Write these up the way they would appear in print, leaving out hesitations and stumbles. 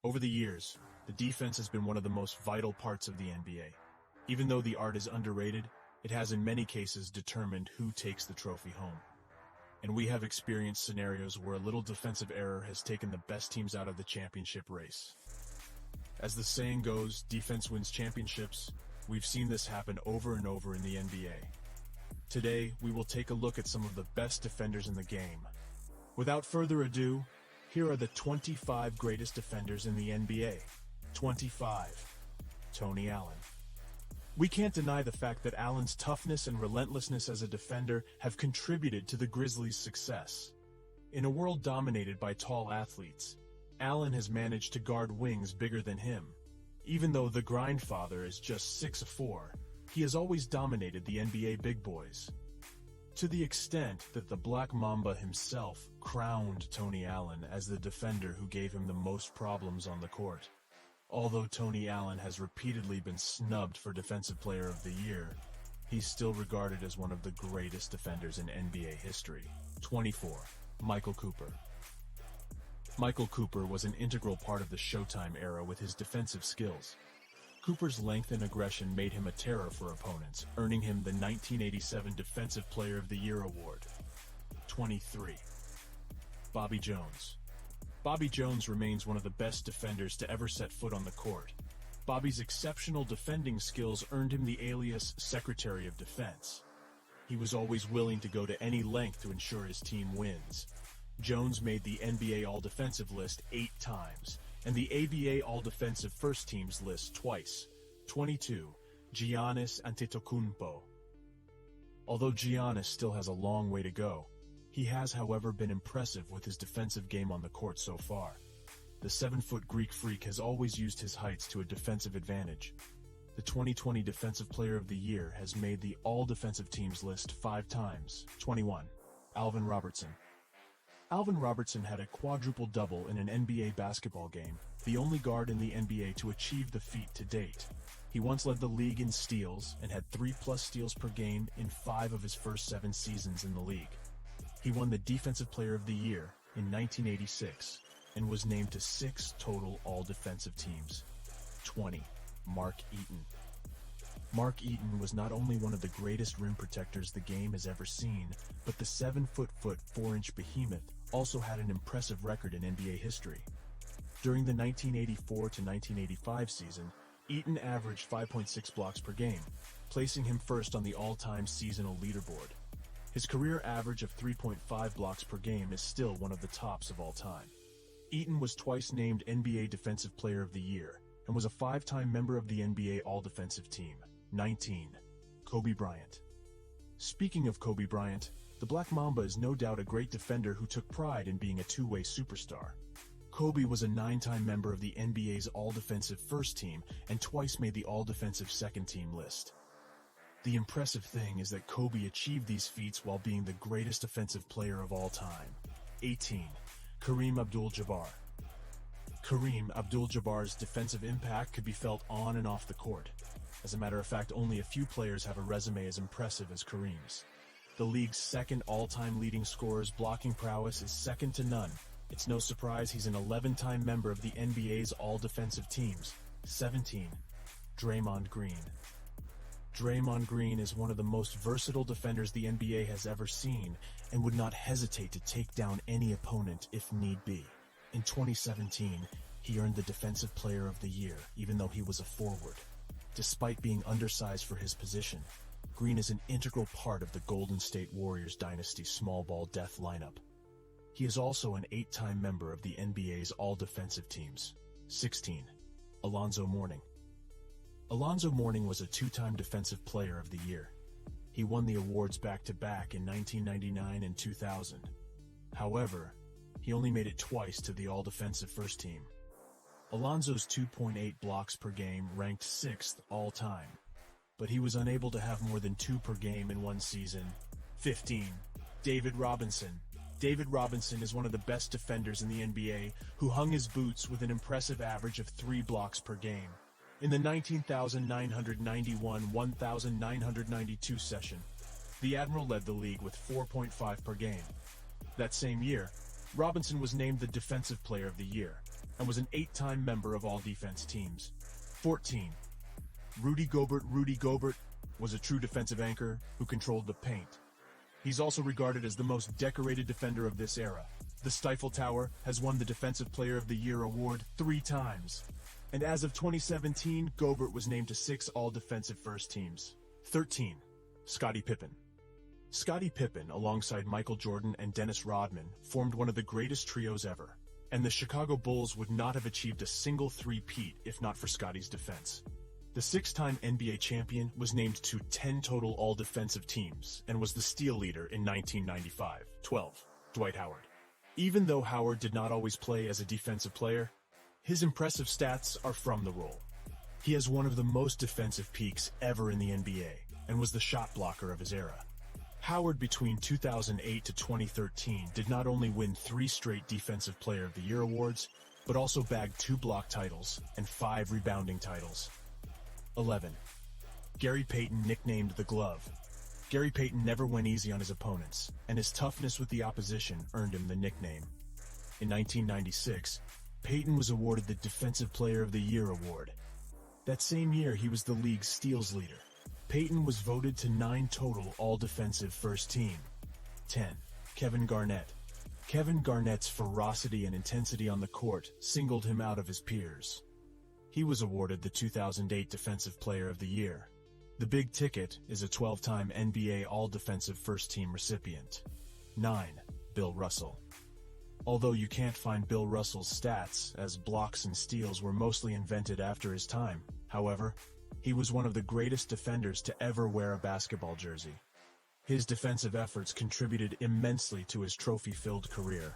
Over the years, the defense has been one of the most vital parts of the NBA. Even though the art is underrated, it has in many cases determined who takes the trophy home. And we have experienced scenarios where a little defensive error has taken the best teams out of the championship race. As the saying goes, defense wins championships. We've seen this happen over and over in the NBA. Today, we will take a look at some of the best defenders in the game. Without further ado, here are the 25 greatest defenders in the NBA. 25. Tony Allen. We can't deny the fact that Allen's toughness and relentlessness as a defender have contributed to the Grizzlies' success. In a world dominated by tall athletes, Allen has managed to guard wings bigger than him. Even though the grindfather is just 6'4", he has always dominated the NBA big boys. To the extent that the Black Mamba himself crowned Tony Allen as the defender who gave him the most problems on the court. Although Tony Allen has repeatedly been snubbed for Defensive Player of the Year, he's still regarded as one of the greatest defenders in NBA history. 24. Michael Cooper. Michael Cooper was an integral part of the Showtime era with his defensive skills. Cooper's length and aggression made him a terror for opponents, earning him the 1987 Defensive Player of the Year award. 23. Bobby Jones. Bobby Jones remains one of the best defenders to ever set foot on the court. Bobby's exceptional defending skills earned him the alias Secretary of Defense. He was always willing to go to any length to ensure his team wins. Jones made the NBA All-Defensive list 8 times, and the ABA All-Defensive First Teams list twice. 22. Giannis Antetokounmpo. Although Giannis still has a long way to go, he has, however, been impressive with his defensive game on the court so far. The 7-foot Greek freak has always used his heights to a defensive advantage. The 2020 Defensive Player of the Year has made the All-Defensive Teams list 5 times. 21. Alvin Robertson. Alvin Robertson had a quadruple-double in an NBA basketball game, the only guard in the NBA to achieve the feat to date. He once led the league in steals and had 3+ steals per game in 5 of his first 7 seasons in the league. He won the Defensive Player of the Year in 1986 and was named to 6 total All-Defensive Teams. 20. Mark Eaton. Mark Eaton was not only one of the greatest rim protectors the game has ever seen, but the 7-foot 4-inch behemoth also had an impressive record in NBA history. During the 1984-1985 season, Eaton averaged 5.6 blocks per game, placing him first on the all-time seasonal leaderboard. His career average of 3.5 blocks per game is still one of the tops of all time. Eaton was twice named NBA Defensive Player of the Year and was a 5-time member of the NBA All-Defensive Team. 19. Kobe Bryant. Speaking of Kobe Bryant, the Black Mamba is no doubt a great defender who took pride in being a two-way superstar. Kobe was a 9-time member of the NBA's All-Defensive First Team and twice made the All-Defensive Second Team list. The impressive thing is that Kobe achieved these feats while being the greatest defensive player of all time. 18. Kareem AbdulJabbar. Kareem AbdulJabbar's defensive impact could be felt on and off the court. As a matter of fact, only a few players have a resume as impressive as Kareem's. The league's second all-time leading scorer's blocking prowess is second to none. It's no surprise he's an 11-time member of the NBA's all-defensive teams. 17. Draymond Green. Draymond Green is one of the most versatile defenders the NBA has ever seen and would not hesitate to take down any opponent if need be. In 2017, he earned the Defensive Player of the Year, even though he was a forward. Despite being undersized for his position, Green is an integral part of the Golden State Warriors dynasty's small ball death lineup. He is also an 8-time member of the NBA's all-defensive teams. 16. Alonzo Mourning. Alonzo Mourning was a 2-time Defensive Player of the Year. He won the awards back-to-back in 1999 and 2000. However, he only made it twice to the All-Defensive First Team. Alonzo's 2.8 blocks per game ranked 6th all-time, but he was unable to have more than 2 per game in one season. 15. David Robinson. David Robinson is one of the best defenders in the NBA who hung his boots with an impressive average of 3 blocks per game. In the 1991-1992 session, the Admiral led the league with 4.5 per game. That same year, Robinson was named the Defensive Player of the Year. and was an 8-time member of all-defense teams. 14. Rudy Gobert. Rudy Gobert was a true defensive anchor who controlled the paint. He's also regarded as the most decorated defender of this era. The Stifle Tower has won the Defensive Player of the Year award 3 times. And as of 2017, Gobert was named to 6 all-defensive first teams. 13. Scottie Pippen. Scottie Pippen, alongside Michael Jordan and Dennis Rodman, formed one of the greatest trios ever. And the Chicago Bulls would not have achieved a single three-peat if not for Scottie's defense. The 6-time NBA champion was named to 10 total all-defensive teams and was the steal leader in 1995. 12. Dwight Howard. Even though Howard did not always play as a defensive player, his impressive stats are from the role. He has one of the most defensive peaks ever in the NBA and was the shot blocker of his era. Howard, between 2008 to 2013, did not only win 3 straight Defensive Player of the Year awards, but also bagged 2 block titles and 5 rebounding titles. 11. Gary Payton, nicknamed the Glove. Gary Payton never went easy on his opponents, and his toughness with the opposition earned him the nickname. In 1996, Payton was awarded the Defensive Player of the Year award. That same year, he was the league's steals leader. Payton was voted to 9 total all-defensive first team. 10. Kevin Garnett. Kevin Garnett's ferocity and intensity on the court singled him out of his peers. He was awarded the 2008 Defensive Player of the Year. The big ticket is a 12-time NBA All-Defensive First Team recipient. 9. Bill Russell. Although you can't find Bill Russell's stats, as blocks and steals were mostly invented after his time, however, he was one of the greatest defenders to ever wear a basketball jersey. His defensive efforts contributed immensely to his trophy-filled career.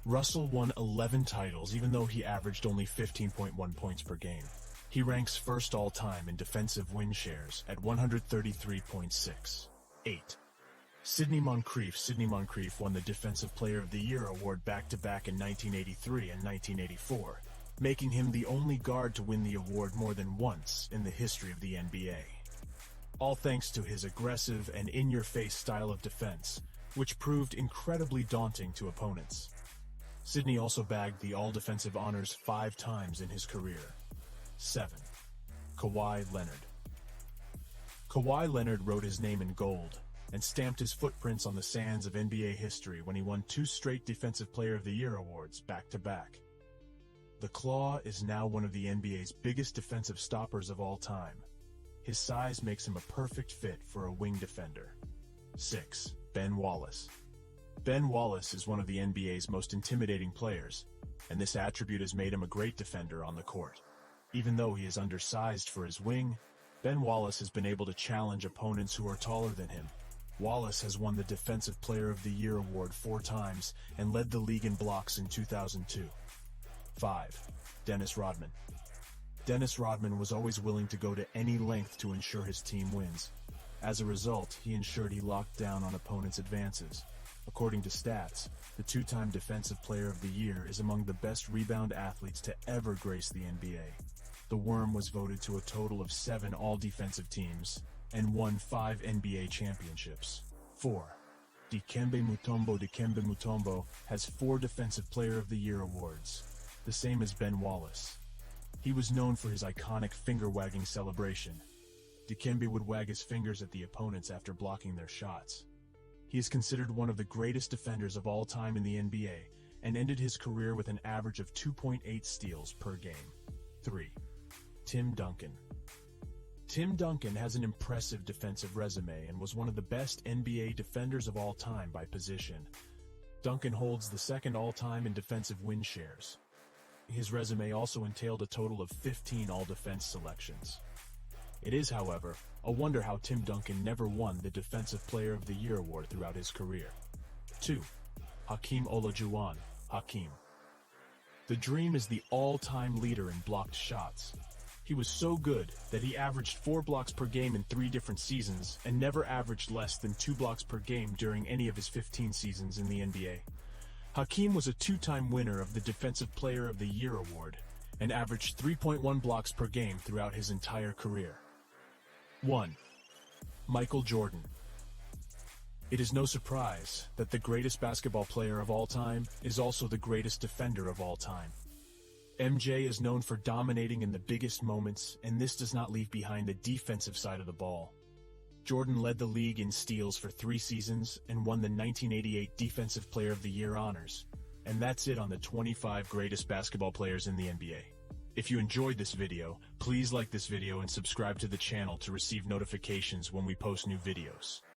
Russell won 11 titles even though he averaged only 15.1 points per game. He ranks first all-time in defensive win shares at 133.6. 8. Sidney Moncrief. Sidney Moncrief won the Defensive Player of the Year award back-to-back in 1983 and 1984, making him the only guard to win the award more than once in the history of the NBA. All thanks to his aggressive and in-your-face style of defense, which proved incredibly daunting to opponents. Sidney also bagged the All-Defensive honors 5 times in his career. 7. Kawhi Leonard. Kawhi Leonard wrote his name in gold and stamped his footprints on the sands of NBA history when he won 2 straight Defensive Player of the Year awards back-to-back. The Claw is now one of the NBA's biggest defensive stoppers of all time. His size makes him a perfect fit for a wing defender. 6. Ben Wallace. Ben Wallace is one of the NBA's most intimidating players, and this attribute has made him a great defender on the court. Even though he is undersized for his wing, Ben Wallace has been able to challenge opponents who are taller than him. Wallace has won the Defensive Player of the Year award 4 times and led the league in blocks in 2002. 5. Dennis Rodman. Dennis Rodman was always willing to go to any length to ensure his team wins. As a result, he ensured he locked down on opponents' advances. According to stats, the 2-time Defensive Player of the Year is among the best rebound athletes to ever grace the NBA. The Worm was voted to a total of 7 all-defensive teams and won 5 NBA championships. 4. Dikembe Mutombo. Dikembe Mutombo has 4 Defensive Player of the Year awards, the same as Ben Wallace. He was known for his iconic finger-wagging celebration. Dikembe would wag his fingers at the opponents after blocking their shots. He is considered one of the greatest defenders of all time in the NBA and ended his career with an average of 2.8 steals per game. 3. Tim Duncan. Tim Duncan has an impressive defensive resume and was one of the best NBA defenders of all time by position. Duncan holds the 2nd all-time in defensive win shares. His resume also entailed a total of 15 all-defense selections. It is, however, a wonder how Tim Duncan never won the Defensive Player of the Year award throughout his career. 2. Hakeem Olajuwon. Hakeem. The Dream is the all-time leader in blocked shots. He was so good that he averaged 4 blocks per game in 3 different seasons and never averaged less than 2 blocks per game during any of his 15 seasons in the NBA. Hakeem was a 2-time winner of the Defensive Player of the Year award and averaged 3.1 blocks per game throughout his entire career. 1. Michael Jordan. It is no surprise that the greatest basketball player of all time is also the greatest defender of all time. MJ is known for dominating in the biggest moments, and this does not leave behind the defensive side of the ball. Jordan led the league in steals for 3 seasons and won the 1988 Defensive Player of the Year honors. And that's it on the 25 greatest basketball players in the NBA. If you enjoyed this video, please like this video and subscribe to the channel to receive notifications when we post new videos.